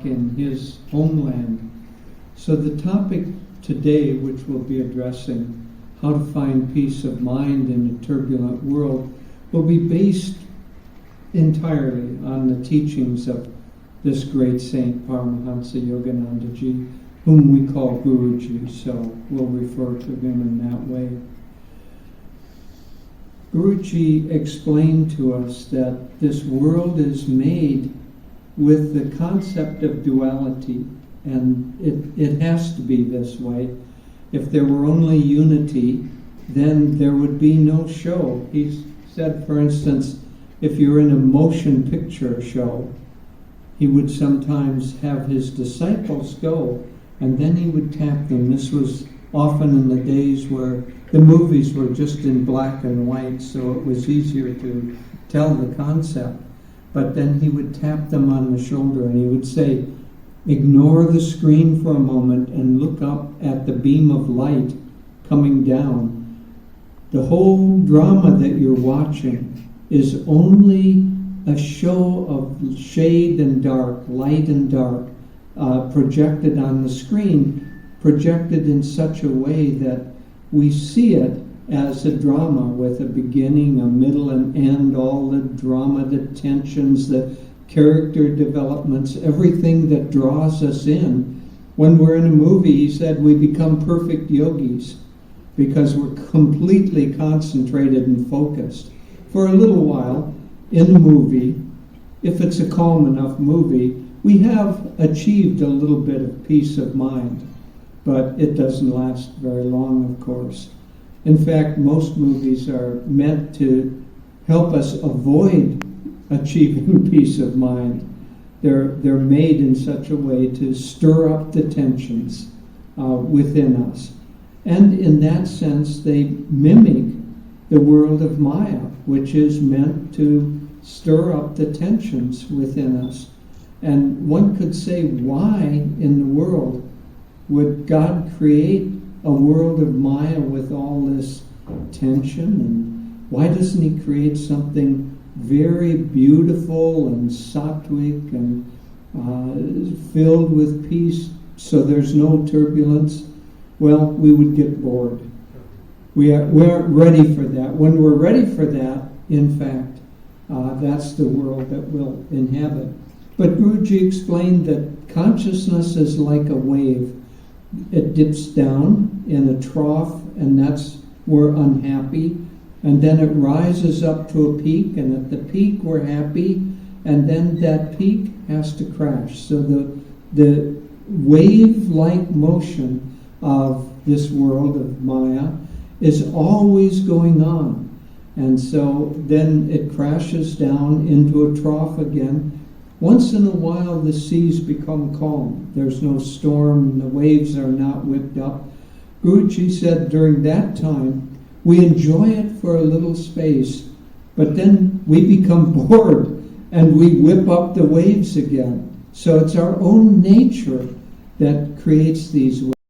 in his homeland. So the topic today, which we'll be addressing, how to find peace of mind in a turbulent world, will be based entirely on the teachings of this great saint, Paramahansa Yoganandaji, whom we call Guruji, so we'll refer to him in that way. Guruji explained to us that this world is made with the concept of duality, and it has to be this way. If there were only unity, then there would be no show. He said, for instance, if you're in a motion picture show, he would sometimes have his disciples go, and then he would tap them. This was often in the days where the movies were just in black and white, so it was easier to tell the concept. But then he would tap them on the shoulder and he would say, ignore the screen for a moment and look up at the beam of light coming down. The whole drama that you're watching is only a show of shade and dark, light and dark, projected on the screen, projected in such a way that we see it as a drama with a beginning, a middle, and end, all the drama, the tensions, the character developments, everything that draws us in. When we're in a movie, he said, we become perfect yogis because we're completely concentrated and focused. For a little while, in a movie, if it's a calm enough movie, we have achieved a little bit of peace of mind, but it doesn't last very long, of course. In fact, most movies are meant to help us avoid achieving peace of mind. They're made in such a way to stir up the tensions within us. And in that sense, they mimic the world of Maya, which is meant to stir up the tensions within us. And one could say, why in the world would God create a world of Maya with all this tension? And why doesn't he create something very beautiful and sattvic and filled with peace so there's no turbulence? Well, we would get bored. We aren't ready for that. When we're ready for that, in fact, that's the world that we'll inhabit. But Guruji explained that consciousness is like a wave. It dips down in a trough, and that's we're unhappy. And then it rises up to a peak, and at the peak we're happy, and then that peak has to crash. So the wave-like motion of this world of Maya is always going on. And so then it crashes down into a trough again. Once in a while the seas become calm. There's no storm, the waves are not whipped up. Guruji said during that time, we enjoy it for a little space, but then we become bored and we whip up the waves again. So it's our own nature that creates these waves.